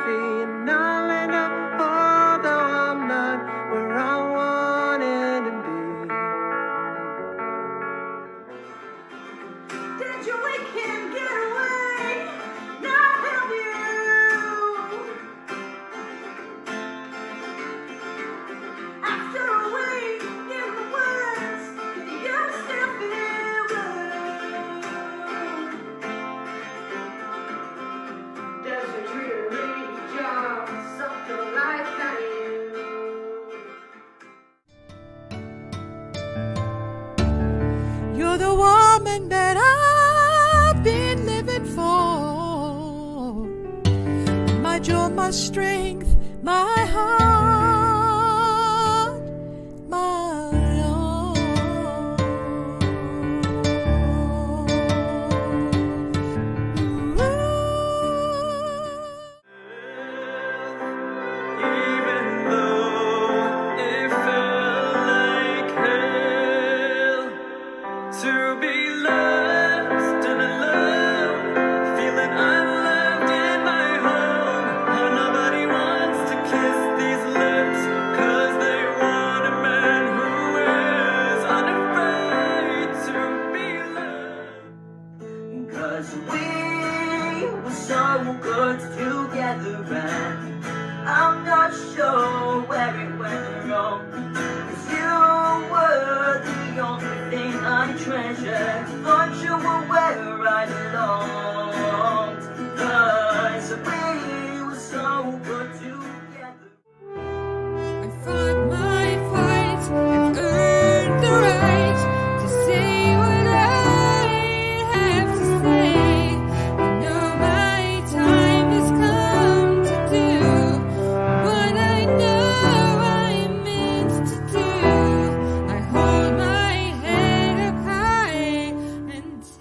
free, and I'll end up, although I'm not where I wanted to be. Did your weekend get away? Not have you. After a week in the woods, can you still feel good? Does a dreary job suck the life out of you? You're the woman that I've been living for. My joy, my strength, my heart, my all. Even though it felt like hell to be lost and alone, feeling unloved in my home. How nobody wants to kiss these lips, 'cause they want a man who is unafraid to be loved. 'Cause we were so good together, and I'm not sure where it went wrong. 'Cause you were the only thing I treasured. Thought you were where I belonged. 'Cause we were so good together. I fought my fight, I've earned the right to say what I have to say. I know my time has come to do what I know I'm meant to do. I hold my head up high and take.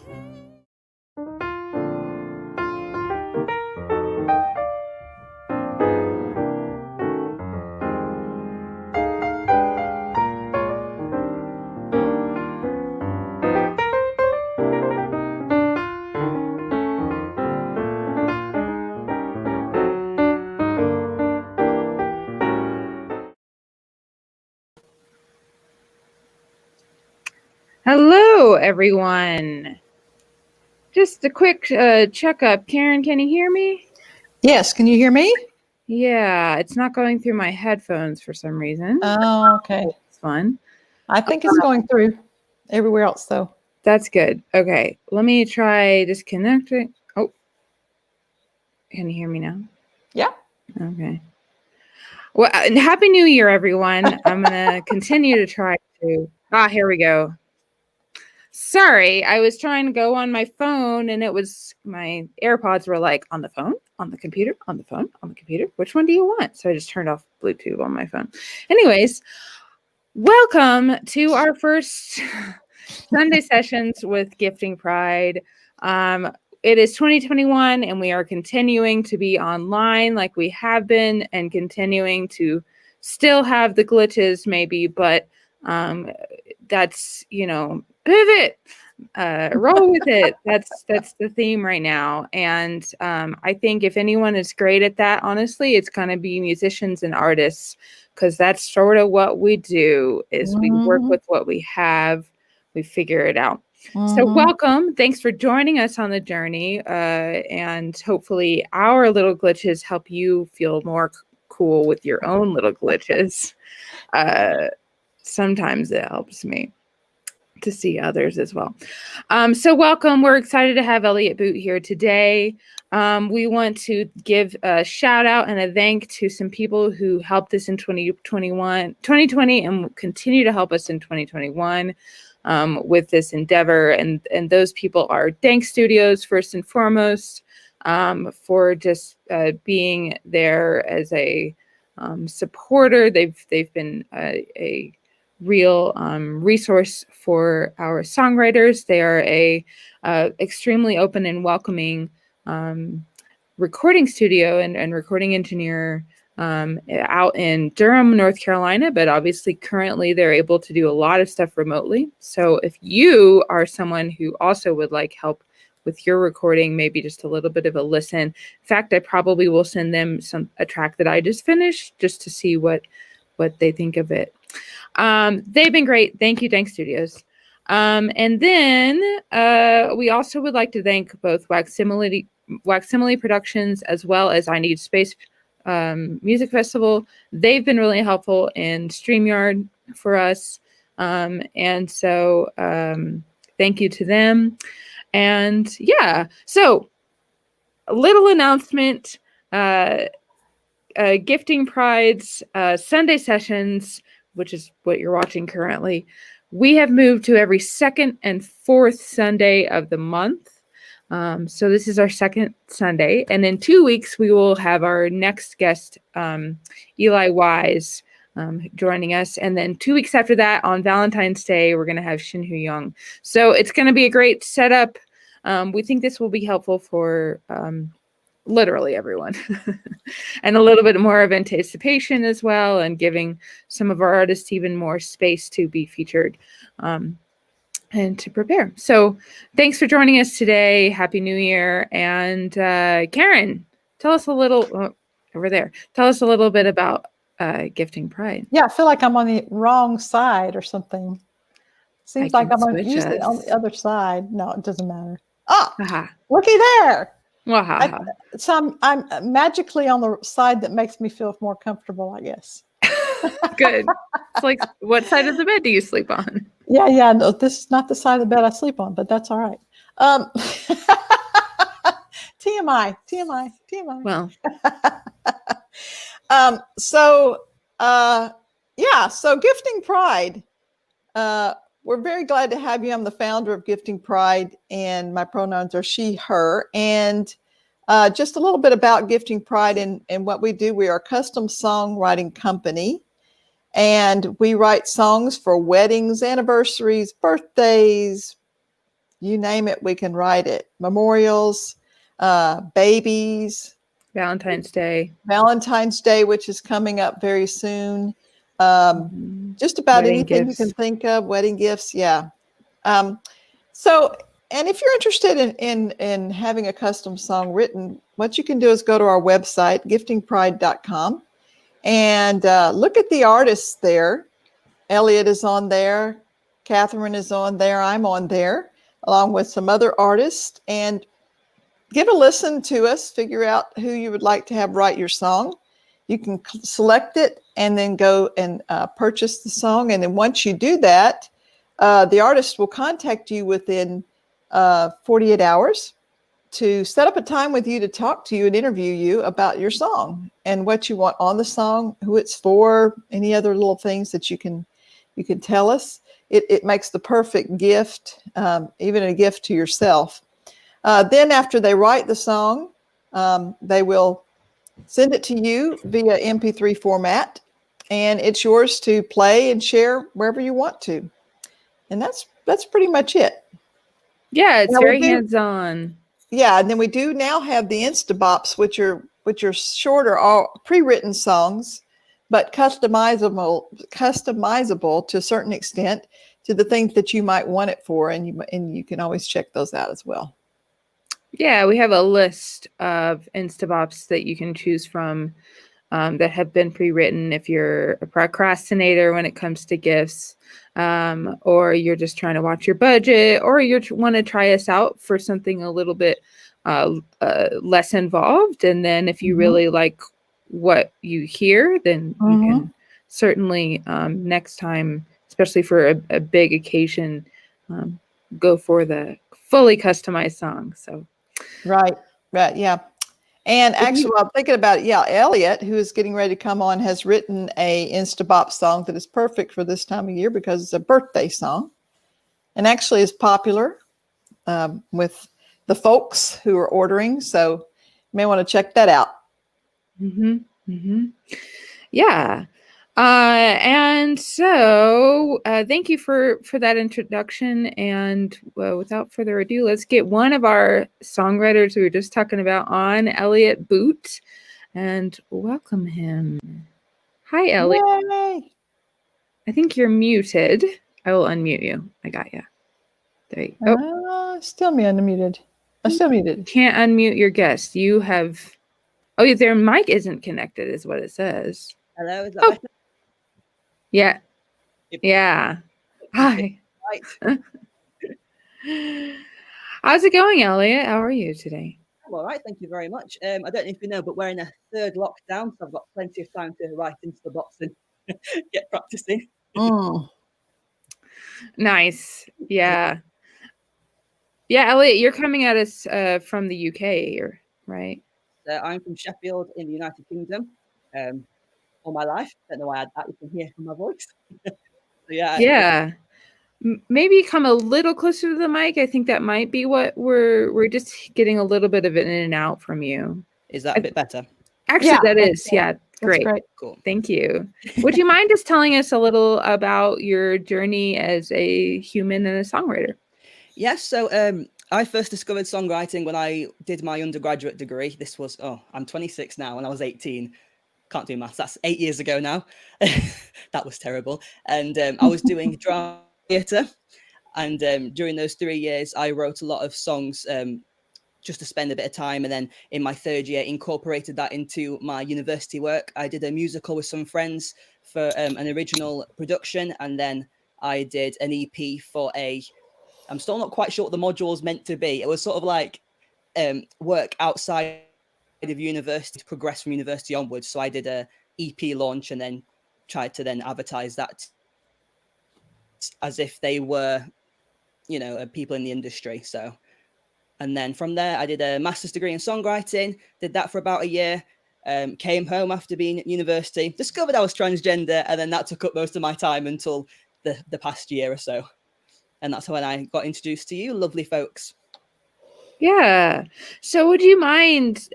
Hello, everyone. Just a quick checkup. Karen, can you hear me? Yes, can you hear me? Yeah, it's not going through my headphones for some reason. Oh, okay. It's fun. I think it's going through everywhere else, though. That's good. Okay, let me try disconnecting. Oh, can you hear me now? Yeah. Okay. Well, and Happy New Year, everyone. I'm going to continue to try to. Here we go. Sorry, I was trying to go on my phone and it was my AirPods were like on the phone, on the computer, on the phone, on the computer. Which one do you want? So I just turned off Bluetooth on my phone. Anyways, welcome to our first Sunday sessions with Gifting Pride. It is 2021 and we are continuing to be online like we have been and continuing to still have the glitches maybe, but that's, pivot, roll with it. That's the theme right now. And I think if anyone is great at that, honestly, it's going to be musicians and artists, because that's sort of what we do is we work with what we have, we figure it out. So welcome. Thanks for joining us on the journey. And hopefully our little glitches help you feel more cool with your own little glitches. Sometimes it helps me to see others as well. So welcome. We're excited to have Elliott Boot here today. We want to give a shout out and a thank to some people who helped us in 2020 and continue to help us in 2021 with this endeavor. And those people are Dank Studios, first and foremost, for just being there as a supporter. They've been a real resource for our songwriters. They are a extremely open and welcoming recording studio and recording engineer out in Durham, North Carolina, but obviously currently they're able to do a lot of stuff remotely. So if you are someone who also would like help with your recording, maybe just a little bit of a listen. In fact, I probably will send them a track that I just finished just to see what they think of it. They've been great. Thank you, Dank Studios. And then we also would like to thank both Waximile Productions as well as I Need Space Music Festival. They've been really helpful in StreamYard for us. And so thank you to them. And yeah, so a little announcement, Gifting Pride's Sunday sessions, which is what you're watching currently, we have moved to every second and fourth Sunday of the month. So this is our second Sunday. And in 2 weeks, we will have our next guest, Eli Wise, joining us. And then 2 weeks after that, on Valentine's Day, we're going to have Shinhu Young. So it's going to be a great setup. We think this will be helpful for literally everyone. And a little bit more of anticipation as well, and giving some of our artists even more space to be featured and to prepare. So thanks for joining us today. Happy New Year. And Karen, tell us a little over there. Tell us a little bit about Gifting Pride. Yeah, I feel like I'm on the wrong side or something. Seems like I'm usually on the other side. No, it doesn't matter. Oh, looky there. So I'm magically on the side that makes me feel more comfortable, I guess. Good. It's like, what side of the bed do you sleep on? Yeah. No, this is not the side of the bed I sleep on, but that's all right. TMI. Well. So Gifting Pride. We're very glad to have you. I'm the founder of Gifting Pride, and my pronouns are she, her. And just a little bit about Gifting Pride and what we do. We are a custom songwriting company, and we write songs for weddings, anniversaries, birthdays, you name it, we can write it. Memorials, babies. Valentine's Day, which is coming up very soon. Just about wedding anything gifts. You can think of, wedding gifts. Yeah. So, and if you're interested in having a custom song written, what you can do is go to our website, giftingpride.com, and look at the artists there. Elliott is on there. Catherine is on there. I'm on there, along with some other artists. And give a listen to us. Figure out who you would like to have write your song. You can select it and then go and purchase the song. And then once you do that, the artist will contact you within 48 hours to set up a time with you to talk to you and interview you about your song and what you want on the song, who it's for, any other little things that you can tell us. It makes the perfect gift, even a gift to yourself. Then after they write the song, they will send it to you via MP3 format, and it's yours to play and share wherever you want to. And that's pretty much it. Yeah, it's very hands-on. Yeah, and then we do now have the Instabops, which are shorter, all pre-written songs, but customizable to a certain extent to the things that you might want it for, and you can always check those out as well. Yeah, we have a list of Instabops that you can choose from that have been pre-written if you're a procrastinator when it comes to gifts, or you're just trying to watch your budget, or you want to try us out for something a little bit less involved. And then if you really like what you hear, then you can certainly next time, especially for a big occasion, go for the fully customized song. So right, yeah. And actually, I'm thinking about it. Yeah, Elliott, who is getting ready to come on, has written a Instabop song that is perfect for this time of year because it's a birthday song, and actually is popular with the folks who are ordering. So you may want to check that out. Yeah. And so thank you for that introduction. And without further ado, let's get one of our songwriters we were just talking about on, Elliott Boot, and welcome him. Hi, Elliott. Yay. I think you're muted. I will unmute you. I got you. There you go. Still me unmuted. I'm still muted. Can't unmute your guest. You have. Oh, yeah, their mic isn't connected, is what it says. Hello, is that better? Yeah. Yep. Yeah. Hi. Right. How's it going, Elliott? How are you today? I'm all right, thank you very much. I don't know if you know, but we're in a third lockdown, so I've got plenty of time to write into the box and get practicing. Nice. Yeah. Yeah, Elliott, you're coming at us from the UK, right? I'm from Sheffield in the United Kingdom all my life. Don't know why you can hear from my voice. So, yeah. Yeah. Maybe come a little closer to the mic. I think that might be what we're just getting a little bit of it in and out from you. Is that a bit better? Actually, Yeah, that is. that's Yeah, great. great. Cool. Thank you. Would you mind just telling us a little about your journey as a human and a songwriter? Yes. So I first discovered songwriting when I did my undergraduate degree. This was, I'm 26 now, and I was 18. Can't do maths. That's 8 years ago now. That was terrible. And I was doing drama theatre. And during those 3 years, I wrote a lot of songs just to spend a bit of time. And then in my third year, incorporated that into my university work. I did a musical with some friends for an original production. And then I did an EP for I'm still not quite sure what the module was meant to be. It was sort of like work outside of university to progress from university onwards. So I did a EP launch and then tried to then advertise that as if they were, people in the industry. So, and then from there, I did a master's degree in songwriting, did that for about a year, came home after being at university, discovered I was transgender, and then that took up most of my time until the past year or so. And that's when I got introduced to you, lovely folks. Yeah. So would you mind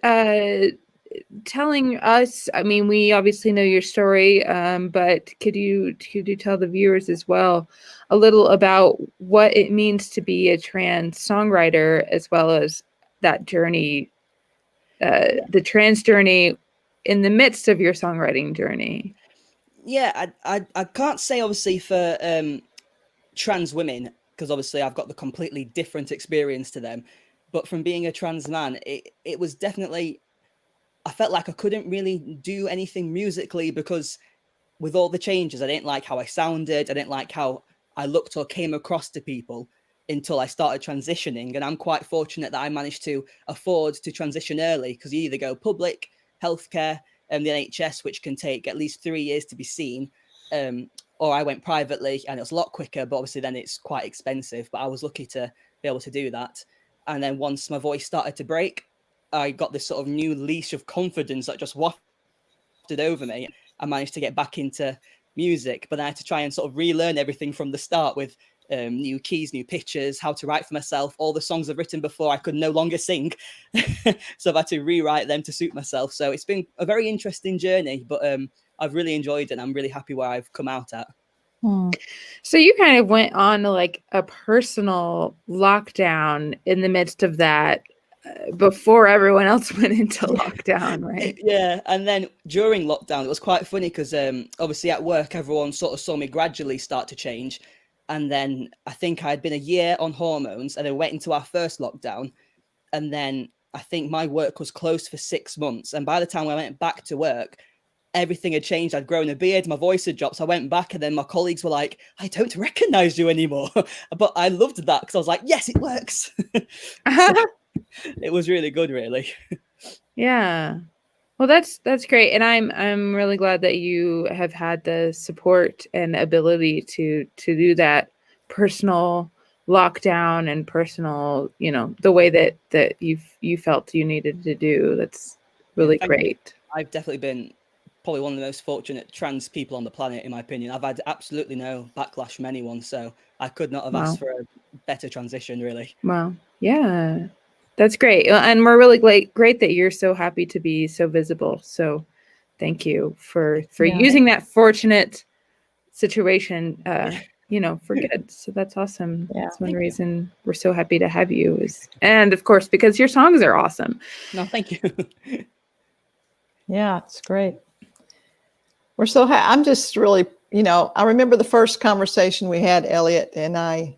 telling us, I mean, we obviously know your story, but could you tell the viewers as well a little about what it means to be a trans songwriter, as well as that journey, the trans journey in the midst of your songwriting journey? Yeah, I can't say obviously for trans women, because obviously I've got the completely different experience to them. But from being a trans man, it was definitely, I felt like I couldn't really do anything musically because with all the changes, I didn't like how I sounded. I didn't like how I looked or came across to people until I started transitioning. And I'm quite fortunate that I managed to afford to transition early, because you either go public, healthcare, and the NHS, which can take at least 3 years to be seen, or I went privately and it was a lot quicker, but obviously then it's quite expensive. But I was lucky to be able to do that. And then once my voice started to break, I got this sort of new leash of confidence that just wafted over me. I managed to get back into music, but I had to try and sort of relearn everything from the start with new keys, new pitches, how to write for myself. All the songs I've written before, I could no longer sing. So I've had to rewrite them to suit myself. So it's been a very interesting journey, but I've really enjoyed it. And I'm really happy where I've come out at. So you kind of went on to like a personal lockdown in the midst of that before everyone else went into lockdown, right? Yeah. And then during lockdown, it was quite funny because obviously at work, everyone sort of saw me gradually start to change. And then I think I'd been a year on hormones and then went into our first lockdown. And then I think my work was closed for 6 months. And by the time I went back to work, everything had changed. I'd grown a beard, my voice had dropped. So I went back and then my colleagues were like, I don't recognize you anymore. But I loved that because I was like, yes, it works. So it was really good, really. Yeah. Well, that's great. And I'm really glad that you have had the support and ability to do that personal lockdown and personal, the way that you felt you needed to do. That's really great. I've definitely been probably one of the most fortunate trans people on the planet, in my opinion. I've had absolutely no backlash from anyone, so I could not have asked for a better transition, really. Wow. Yeah, that's great. And we're really great that you're so happy to be so visible. So thank you for using that fortunate situation, for good. So that's awesome. Yeah. That's one reason we're so happy to have you and of course, because your songs are awesome. No, thank you. Yeah, it's great. We're so I'm just really, I remember the first conversation we had, Elliott, and I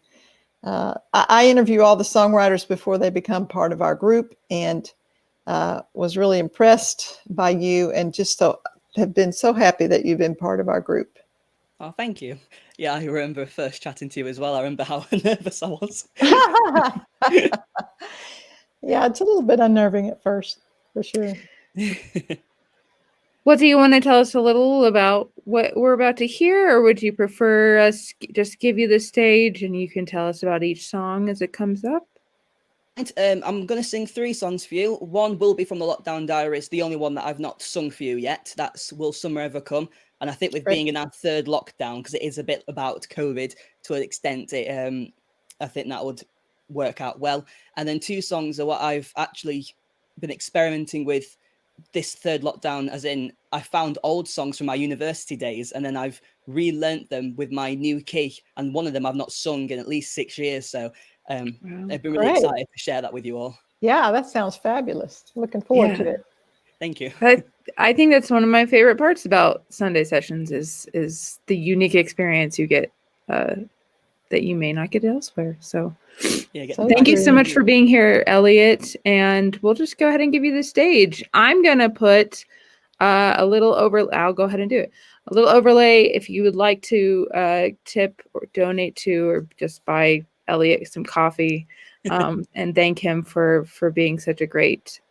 I interview all the songwriters before they become part of our group, and was really impressed by you, and just have been so happy that you've been part of our group. Oh, thank you. Yeah, I remember first chatting to you as well. I remember how nervous I was. Yeah, it's a little bit unnerving at first, for sure. What do you want to tell us a little about what we're about to hear, or would you prefer us just give you the stage and you can tell us about each song as it comes up? I'm going to sing 3 songs for you. One will be from the Lockdown Diaries, the only one that I've not sung for you yet. That's Will Summer Ever Come? And I think with being in our 3rd lockdown, because it is a bit about COVID to an extent, I think that would work out well. And then 2 songs are what I've actually been experimenting with this 3rd lockdown, as in I found old songs from my university days and then I've relearnt them with my new key. And one of them I've not sung in at least 6 years. So I've been really excited to share that with you all. Yeah, that sounds fabulous. Looking forward to it. Thank you. I think that's one of my favorite parts about Sunday sessions is the unique experience you get that you may not get elsewhere. So thank you so much for being here, Elliott. And we'll just go ahead and give you the stage. I'm going to put I'll go ahead and do it. A little overlay if you would like to tip or donate to or just buy Elliott some coffee and thank him for being such a great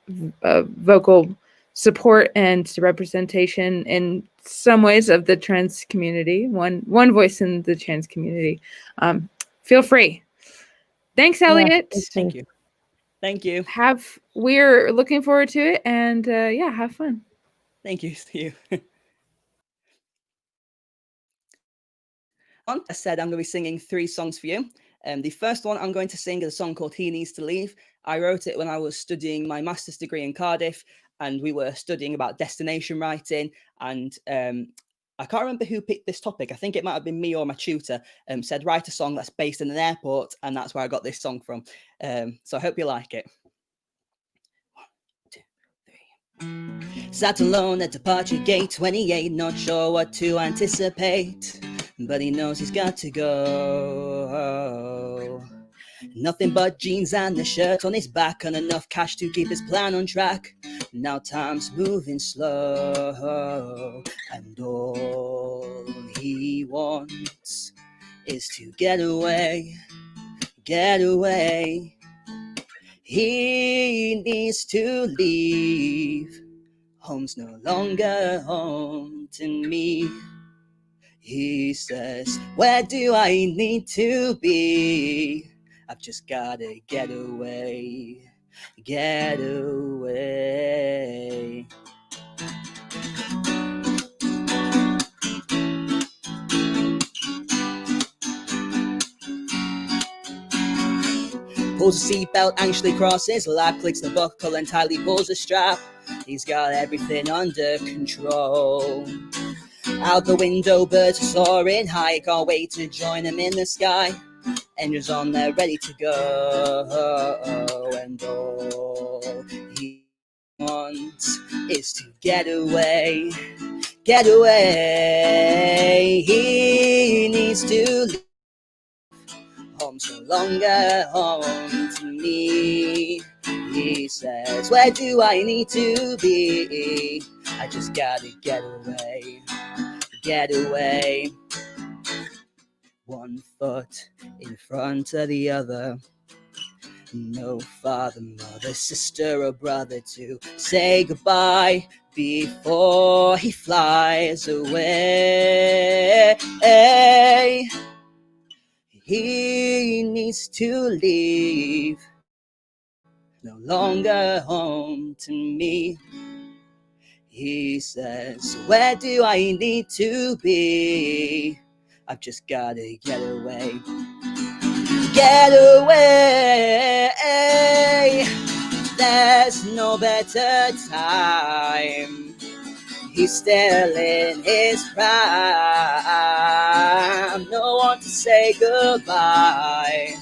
vocal support and representation in some ways of the trans community, one voice in the trans community. Feel free. Thanks, Elliott. Yeah, thank you. We're looking forward to it, and have fun. Thank you. See you. I said I'm going to be singing 3 songs for you. The first one I'm going to sing is a song called He Needs to Leave. I wrote it when I was studying my master's degree in Cardiff, and we were studying about destination writing. And I can't remember who picked this topic. I think it might have been me or my tutor. Said write a song that's based in an airport, and that's where I got this song from. So I hope you like it. 1, 2, 3. Sat alone at departure gate 28, not sure what to anticipate, but he knows he's got to go. Nothing but jeans and the shirt on his back, and enough cash to keep his plan on track. Now time's moving slow, and all he wants is to get away, get away. He needs to leave. Home's no longer home to me. He says, where do I need to be? I've just gotta get away, get away. Pulls the seatbelt, anxiously crosses lap, clicks the buckle and tightly pulls the strap. He's got everything under control. Out the window, birds are soaring high, can't wait to join them in the sky. Engines on, they're ready to go, and all he wants is to get away, get away. He needs to leave. Home's no longer home to me. He says, where do I need to be? I just gotta get away, get away. One foot in front of the other. No father, mother, sister or brother to say goodbye before he flies away. He needs to leave. No longer home to me. He says, where do I need to be? I've just gotta get away, get away. There's no better time. He's still in his prime. No one to say goodbye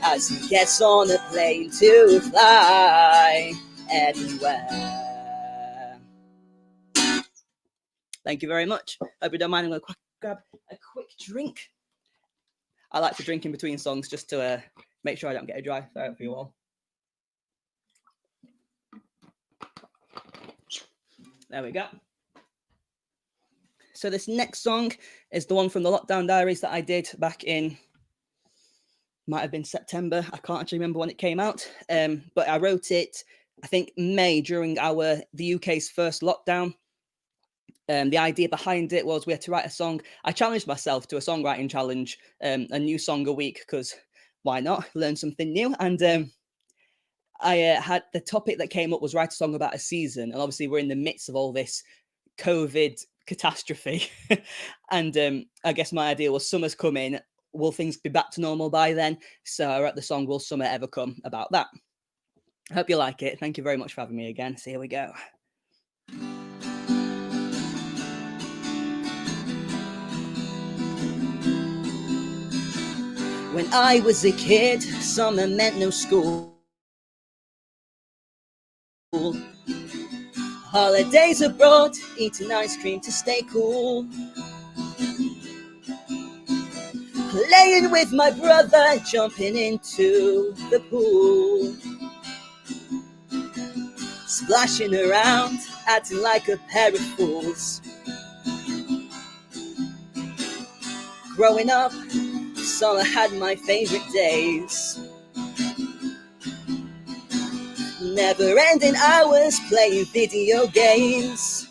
as he gets on a plane to fly anywhere. Thank you very much. Hope you don't mind. I'm going to grab a quick drink. I like to drink in between songs just to make sure I don't get a dry throat for you all. There we go. So this next song is the one from the Lockdown Diaries that I did back in, might have been September. I can't actually remember when it came out. But I wrote it, I think, May during the UK's first lockdown. The idea behind it was we had to write a song. I challenged myself to a songwriting challenge, a new song a week, because why not? Learn something new. And I had the topic that came up was write a song about a season. And obviously we're in the midst of all this COVID catastrophe. And I guess my idea was summer's coming. Will things be back to normal by then? So I wrote the song Will Summer Ever Come about that. I hope you like it. Thank you very much for having me again. So here we go. When I was a kid, summer meant no school. Holidays abroad, eating ice cream to stay cool. Playing with my brother, jumping into the pool. Splashing around, acting like a pair of fools. Growing up, summer had my favorite days. Never-ending hours playing video games.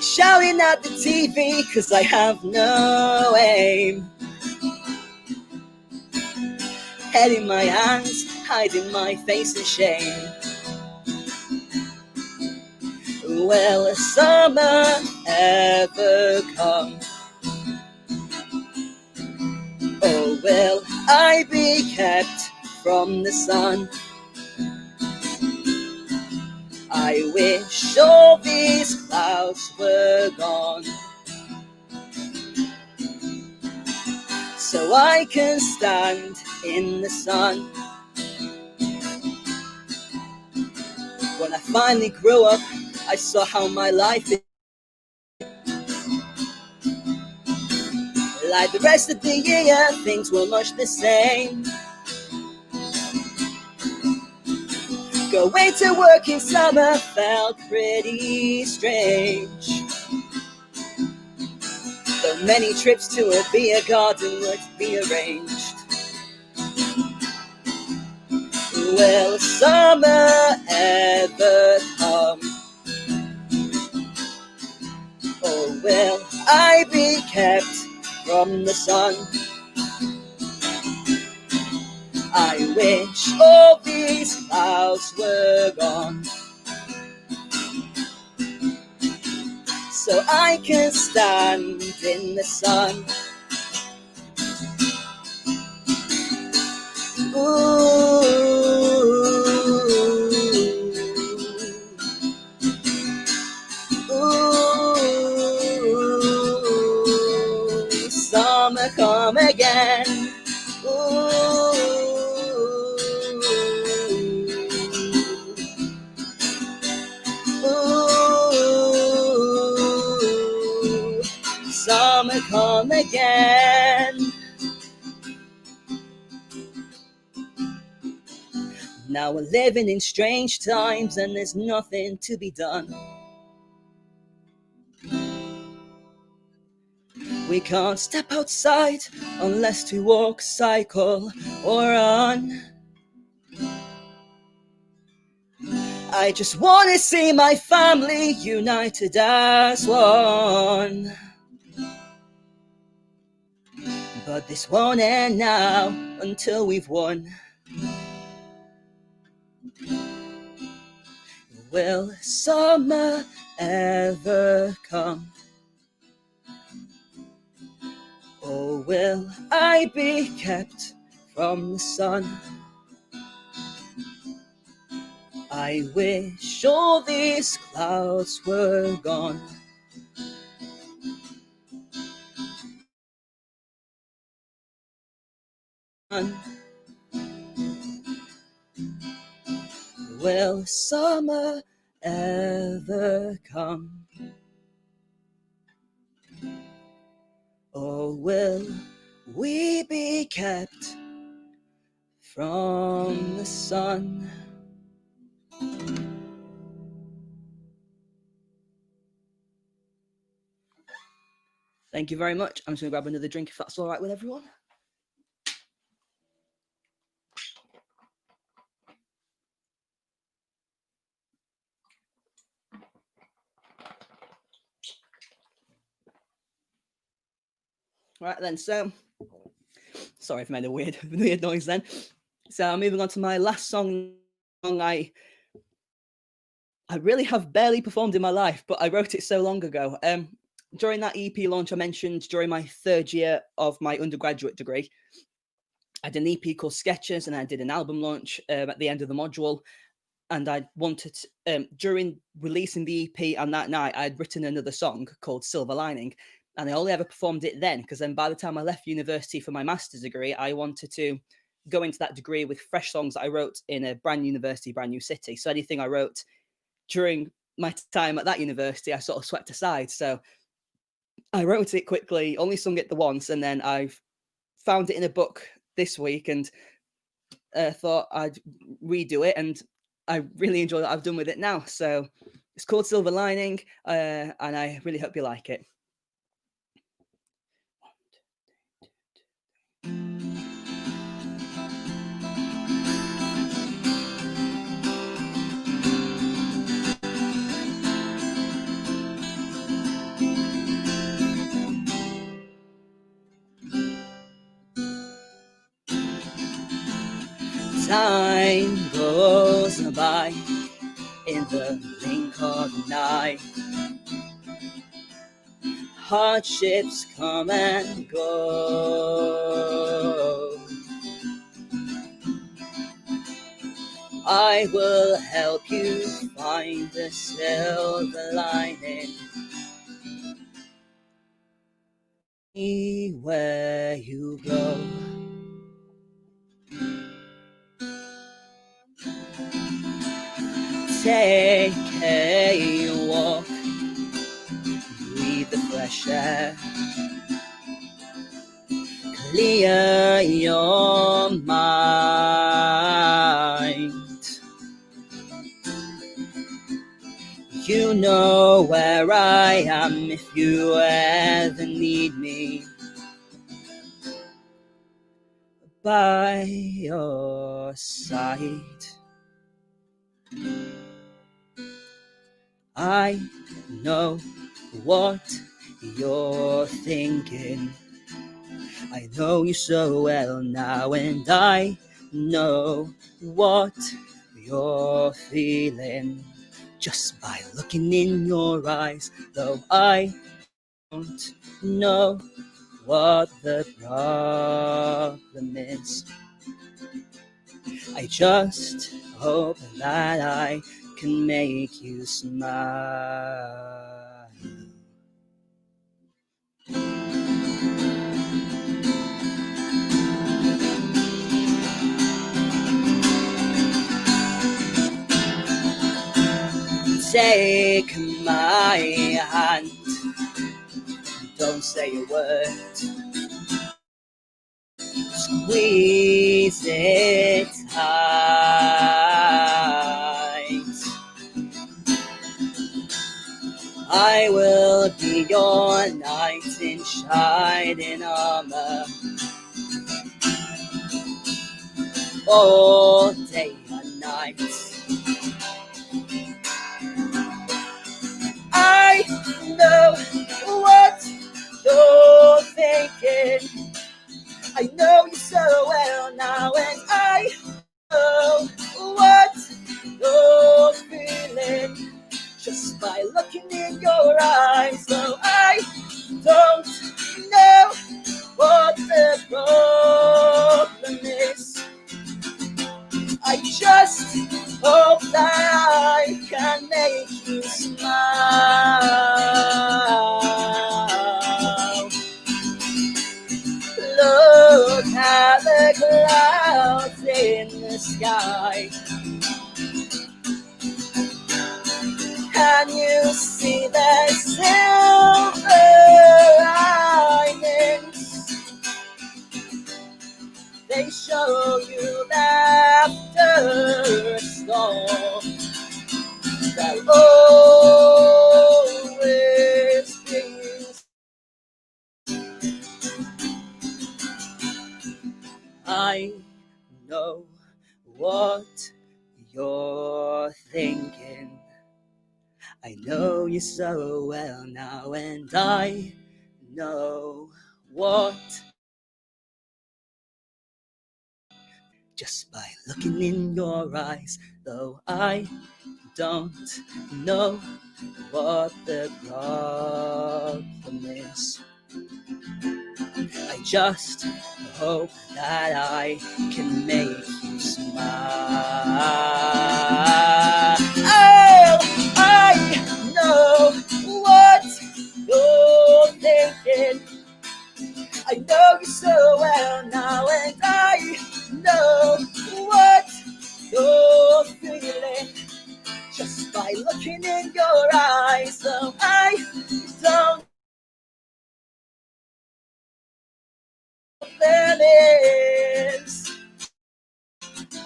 Shouting at the TV cause I have no aim. Head in my hands, hiding my face in shame. Will summer ever come? Or will I be kept from the sun? I wish all these clouds were gone, so I can stand in the sun. When I finally grew up, I saw how my life is. Like the rest of the year, things were much the same. Going to work in summer felt pretty strange. Though many trips to a beer garden would be arranged. Will summer ever come? Or will I be kept from the sun? I wish all these clouds were gone, so I can stand in the sun. Ooh, ooh, summer come again. Ooh. Summer come again. Now we're living in strange times and there's nothing to be done. We can't step outside unless to walk, cycle or run. I just want to see my family united as one. But this won't end now until we've won. Will summer ever come? Or will I be kept from the sun? I wish all these clouds were gone. Will summer ever come? or will we be kept from the sun? Thank you very much. I'm just going to grab another drink if that's all right with everyone. Right then, so sorry if I made a weird noise then. So I'm moving on to my last song. I really have barely performed in my life, but I wrote it so long ago. During that EP launch I mentioned, during my third year of my undergraduate degree, I did an EP called Sketches, and I did an album launch at the end of the module. And I wanted, during releasing the EP and that night, I'd written another song called Silver Lining. And I only ever performed it then, because then by the time I left university for my master's degree, I wanted to go into that degree with fresh songs that I wrote in a brand new university, brand new city. So anything I wrote during my time at that university, I sort of swept aside. So I wrote it quickly, only sung it the once, and then I've found it in a book this week and thought I'd redo it. And I really enjoy what I've done with it now. So it's called Silver Lining, and I really hope you like it. Time goes by in the blink of an eye. Hardships come and go. I will help you find the silver lining. Anywhere you go. Take a walk, breathe the fresh air, clear your mind. You know where I am if you ever need me. By your side, I know what you're thinking. I know you so well now, and I know what you're feeling just by looking in your eyes. Though I don't know what the problem is, I just hope that I can make you smile. Take my hand, don't say a word. Squeeze it tight. I will be your knight in shining armor, all day and night. I know what you're thinking. I know you so well now, and I know what you're feeling just by looking in your eyes. Though I don't know what the problem is, I just hope that I can make you smile. Look at the clouds in the sky. Can you see There'll always be. I know what you're thinking. I know you so well now, and I know what. Just by looking in your eyes, though I don't know what the problem is. I just hope that I can make you smile. Oh, I know what you're thinking. I know you so well now, and I know what you're feeling. Just by looking in your eyes, though I don't. There is.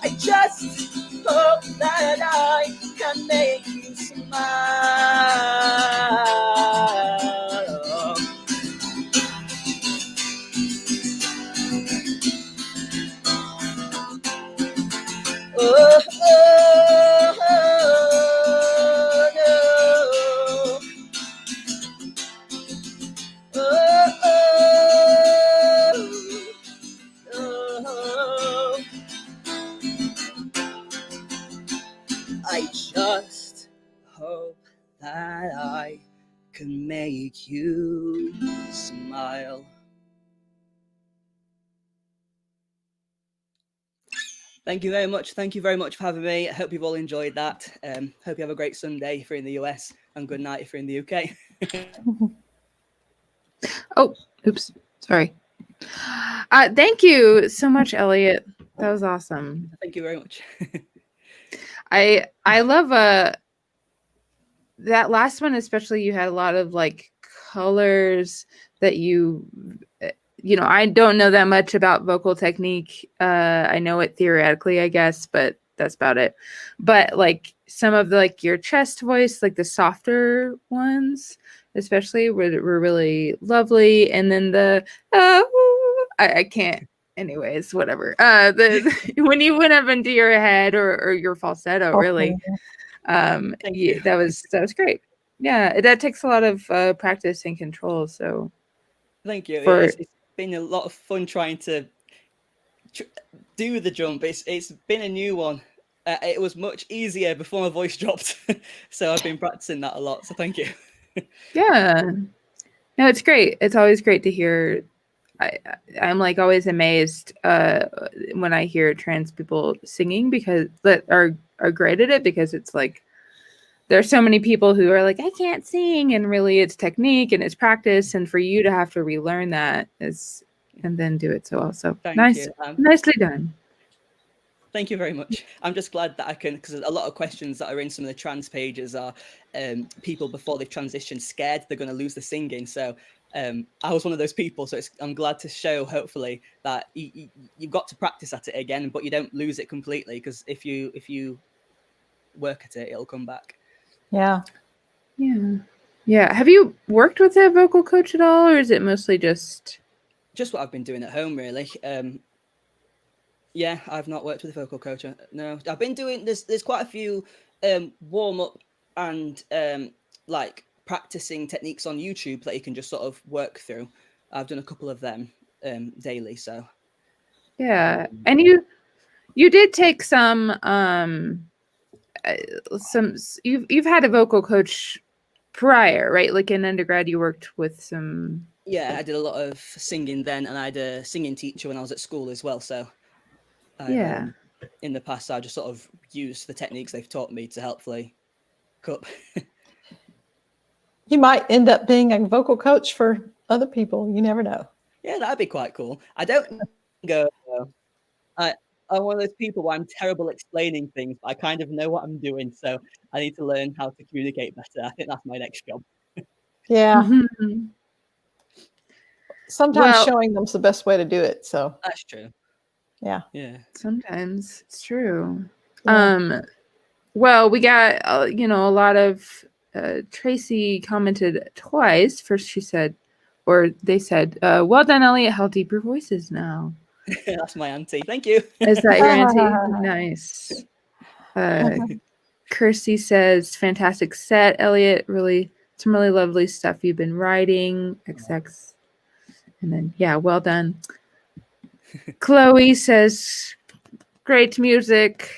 I just hope that I can make you smile. Oh, oh, oh, no. Oh, oh, oh. I just hope that I can make you smile. Thank you very much. Thank you very much for having me. I hope you've all enjoyed that. Hope you have a great Sunday if you're in the US, and good night if you're in the UK. Oh, oops. Sorry. Thank you so much, Elliott. That was awesome. Thank you very much. I love that last one, especially. You had a lot of like colors that you know, I don't know that much about vocal technique. I know it theoretically, I guess, but that's about it. But like some of the, like your chest voice, like the softer ones, especially were really lovely. And then the I can't. Anyways, whatever. When you went up into your head or your falsetto, really, that was great. Yeah, that takes a lot of practice and control. So thank you. It's been a lot of fun trying to do the jump. It's been a new one. It was much easier before my voice dropped, so I've been practicing that a lot. So thank you. Yeah, no, it's great. It's always great to hear. I'm like always amazed when I hear trans people singing because that are great at it, because it's like there's so many people who are like, I can't sing, and really it's technique and it's practice, and for you to have to relearn that is and then do it so well. So Thank you. Nicely done. Thank you very much. I'm just glad that I can, because a lot of questions that are in some of the trans pages are people before they've transitioned scared they're going to lose the singing. So I was one of those people. So I'm glad to show, hopefully, that you've got to practice at it again, but you don't lose it completely, because if you work at it, it'll come back. Yeah. Yeah. Have you worked with a vocal coach at all, or is it mostly just what I've been doing at home, really? Yeah, I've not worked with a vocal coach. No, I've been doing this. There's quite a few warm up and like practicing techniques on YouTube that you can just sort of work through. I've done a couple of them daily. So yeah, and you did take some you've had a vocal coach prior, right? Like in undergrad, you worked with some. Yeah, I did a lot of singing then, and I had a singing teacher when I was at school as well. So in the past, I just sort of used the techniques they've taught me to helpfully cope. You might end up being a vocal coach for other people. You never know. Yeah, that'd be quite cool. I don't go. I'm one of those people where I'm terrible explaining things, but I kind of know what I'm doing. So I need to learn how to communicate better. I think that's my next job. Yeah. Mm-hmm. Sometimes showing them's the best way to do it. So that's true. Yeah. Yeah. Sometimes it's true. Yeah. Well, we got, a lot of, Tracy commented twice. First she said, or they said, well done, Elliott. How deep your voice is now. That's my auntie. Thank you. Is that your auntie? Nice. Kirsty says, fantastic set, Elliott. Really, some really lovely stuff you've been writing. XX. And then, yeah, well done. Chloe says, great music.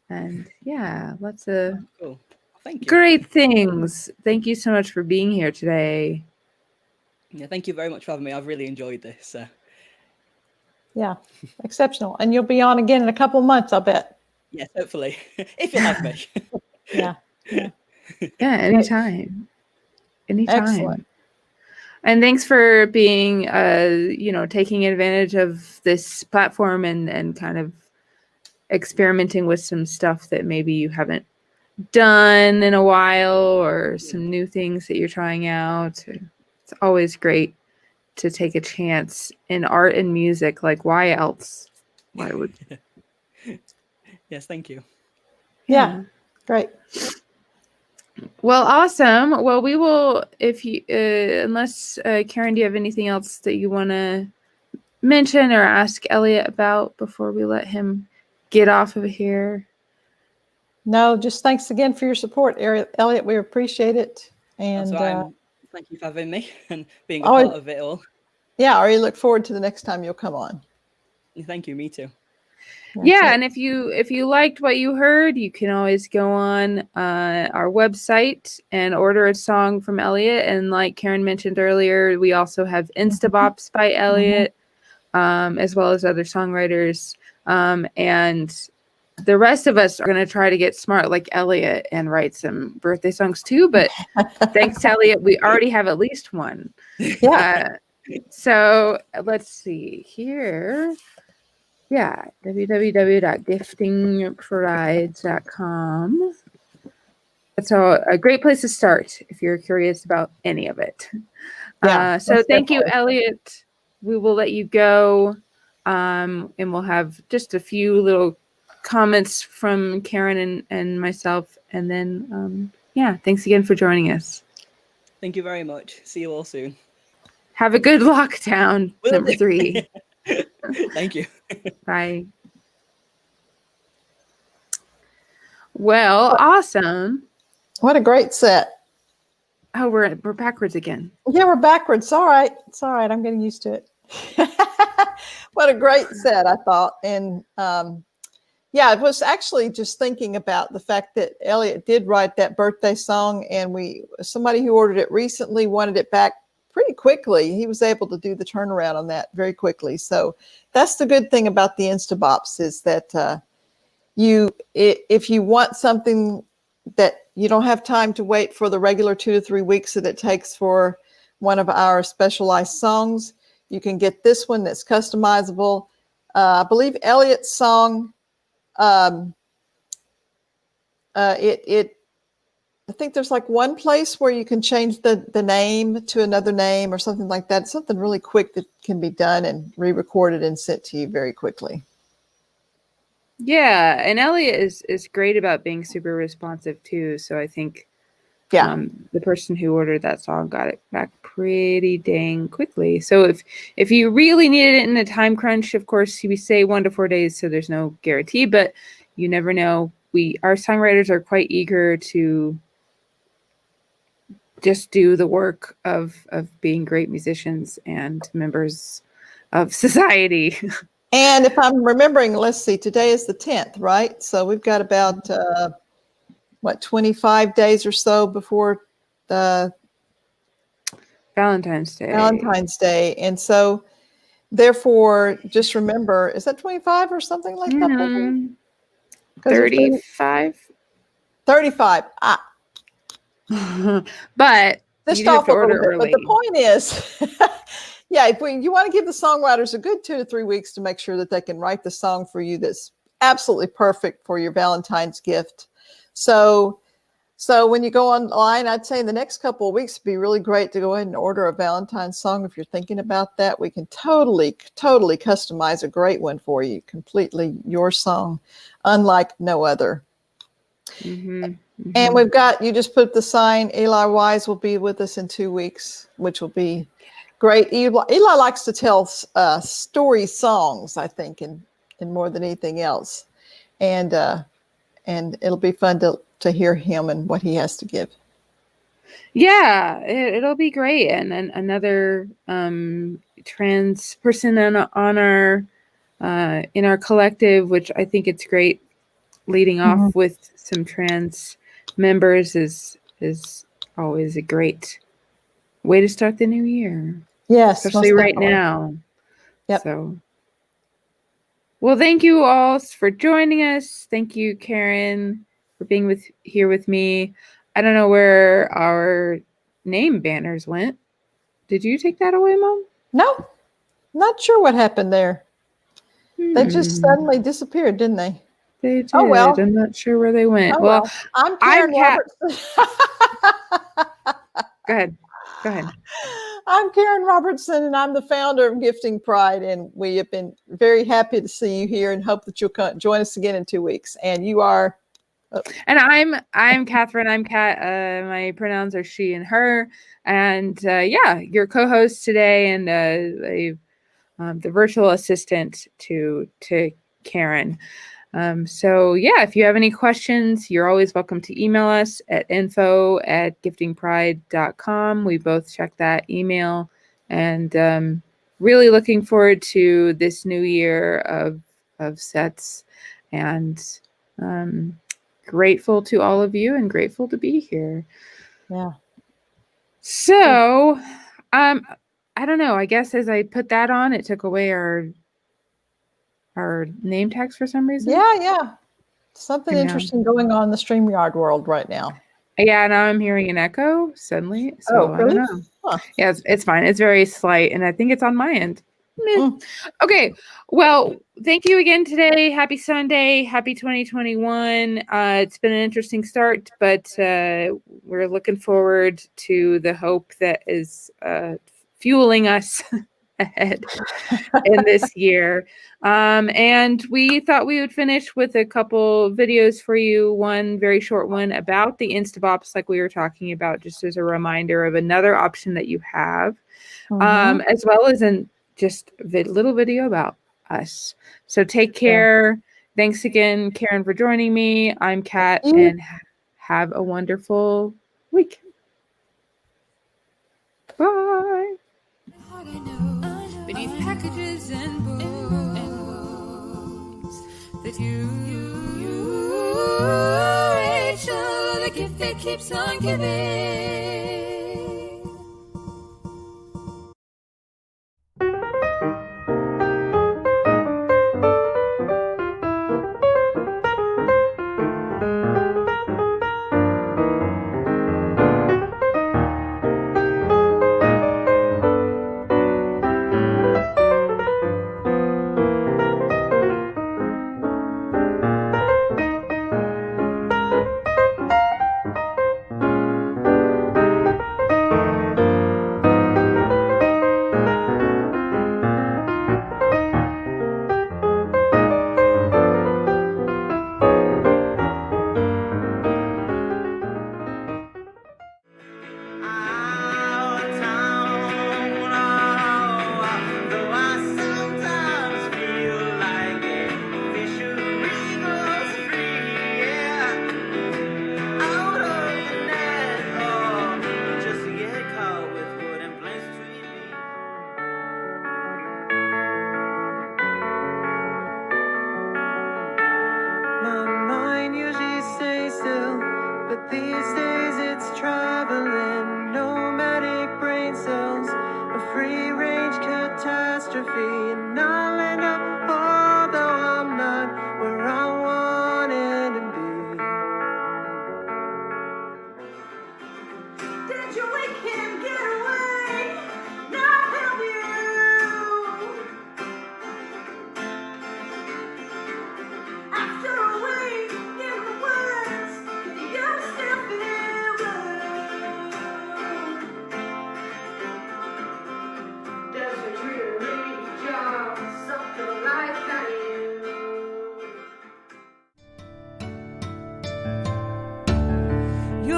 And yeah, lots of Cool. Thank you. great things. Thank you so much for being here today. Yeah, thank you very much for having me. I've really enjoyed this. Yeah, exceptional. And you'll be on again in a couple of months, I'll bet. Yes, hopefully, if you have me. Yeah. Yeah, anytime. Anytime. Excellent. And thanks for being, taking advantage of this platform and kind of experimenting with some stuff that maybe you haven't done in a while, or some new things that you're trying out. It's always great to take a chance in art and music. Like, why else? Why would? Yes, thank you. Yeah, great. Well, awesome. Well, we will, if you, unless, Karen, do you have anything else that you want to mention or ask Elliott about before we let him get off of here? No, just thanks again for your support, Elliott. We appreciate it. And thank you for having me and being a Oh, part of it all. yeah, I really look forward to the next time you'll come on. Thank you. Me too. That's Yeah, it. and if you liked what you heard, you can always go on our website and order a song from Elliott. And like Karen mentioned earlier, we also have Instabops by Elliott, as well as other songwriters. And the rest of us are going to try to get smart like Elliott and write some birthday songs too. But thanks to Elliott, we already have at least one. Yeah. So let's see here. Yeah, www.giftingprovides.com. That's a great place to start if you're curious about any of it. Yeah, So thank you, Elliott. We will let you go, and we'll have just a few little comments from Karen and myself. And then, thanks again for joining us. Thank you very much. See you all soon. Have a good lockdown, Will number do. 3. Thank you. Bye. Well, awesome. What a great set. Oh, we're backwards again. Yeah, we're backwards. It's all right. It's all right. I'm getting used to it. What a great set, I thought. And I was actually just thinking about the fact that Elliott did write that birthday song, and somebody who ordered it recently wanted it back pretty quickly. He was able to do the turnaround on that very quickly. So that's the good thing about the Instabops, is that if you want something that you don't have time to wait for the regular 2 to 3 weeks that it takes for one of our specialized songs, you can get this one that's customizable. I believe Elliott's song, I think there's like one place where you can change the name to another name or something like that. It's something really quick that can be done and re-recorded and sent to you very quickly. Yeah, and Elliott is great about being super responsive too. So I think the person who ordered that song got it back pretty dang quickly. So if you really needed it in a time crunch, of course, we say 1 to 4 days, so there's no guarantee, but you never know. Our songwriters are quite eager to just do the work of being great musicians and members of society. And if I'm remembering, let's see, today is the 10th, right? So we've got about 25 days or so before the Valentine's Day. And so therefore, just remember, is that 25 or something like that? 35. 35. But Just you do have off to a little order bit. early. But the point is, if you want to give the songwriters a good 2 to 3 weeks to make sure that they can write the song for you that's absolutely perfect for your Valentine's gift. So when you go online, I'd say in the next couple of weeks, it'd be really great to go ahead and order a Valentine's song. If you're thinking about that, we can totally customize a great one for you. Completely your song, unlike no other. Mhm, And mhm. we've got, you just put the sign, Eli Wise will be with us in 2 weeks, which will be great. Eli likes to tell story songs, I think, in more than anything else. And it'll be fun to hear him and what he has to give. Yeah, it'll be great. And then another trans person on our in our collective, which I think it's great leading off with some trans members is always a great way to start the new year. Yes, Especially most right definitely. now. Yep. So, well, thank you all for joining us. Thank you, Karen, for being here with me. I don't know where our name banners went. Did you take that away, Mom? No, not sure what happened there. They just Hmm. suddenly disappeared, didn't they? They did. Oh, well. I'm not sure where they went. Oh, Well, I'm I'm Karen Kat. Robertson. Go ahead. Go ahead. I'm Karen Robertson, and I'm the founder of Gifting Pride. And we have been very happy to see you here and hope that you'll join us again in 2 weeks. And you are. And I'm Catherine. I'm Kat. My pronouns are she and her. And yeah, your co-host today and the virtual assistant to Karen. So yeah, if you have any questions, you're always welcome to email us at info@giftingpride.com. We both check that email, and really looking forward to this new year of sets, and grateful to all of you and grateful to be here. Yeah. So, I don't know. I guess as I put that on, it took away our name tags for some reason. Yeah. Something I know. interesting going on in the StreamYard world right now. Yeah, now I'm hearing an echo suddenly. So Oh, I really? don't know. Huh. Yeah, it's fine. It's very slight, and I think it's on my end. Meh. Mm. Okay. Well, thank you again today. Happy Sunday. Happy 2021. It's been an interesting start, but we're looking forward to the hope that is fueling us ahead in this year. And we thought we would finish with a couple videos for you. One very short one about the Instabops, like we were talking about, just as a reminder of another option that you have, as well as just a little video about us. So take care. Thanks again, Karen, for joining me. I'm Kat, and have a wonderful week. Bye. Beneath packages and books that you Rachel, the gift that keeps on giving.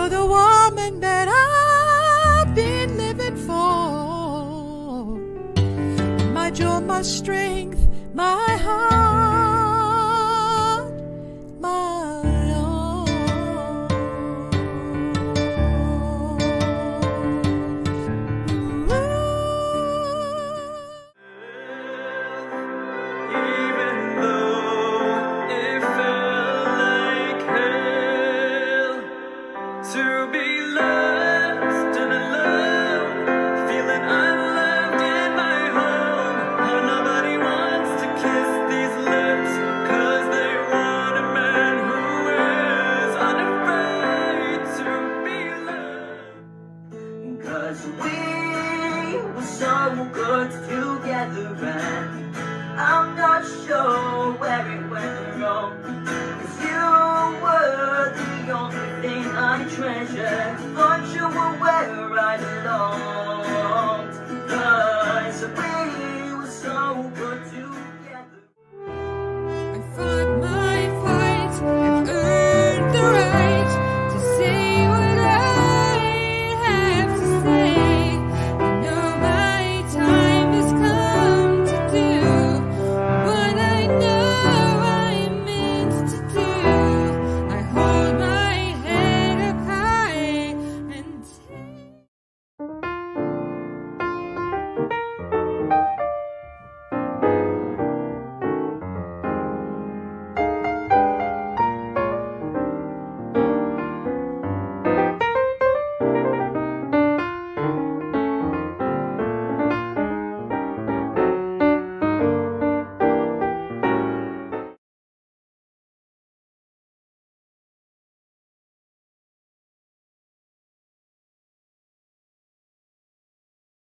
You're the woman that I've been living for. My joy, my strength, my heart.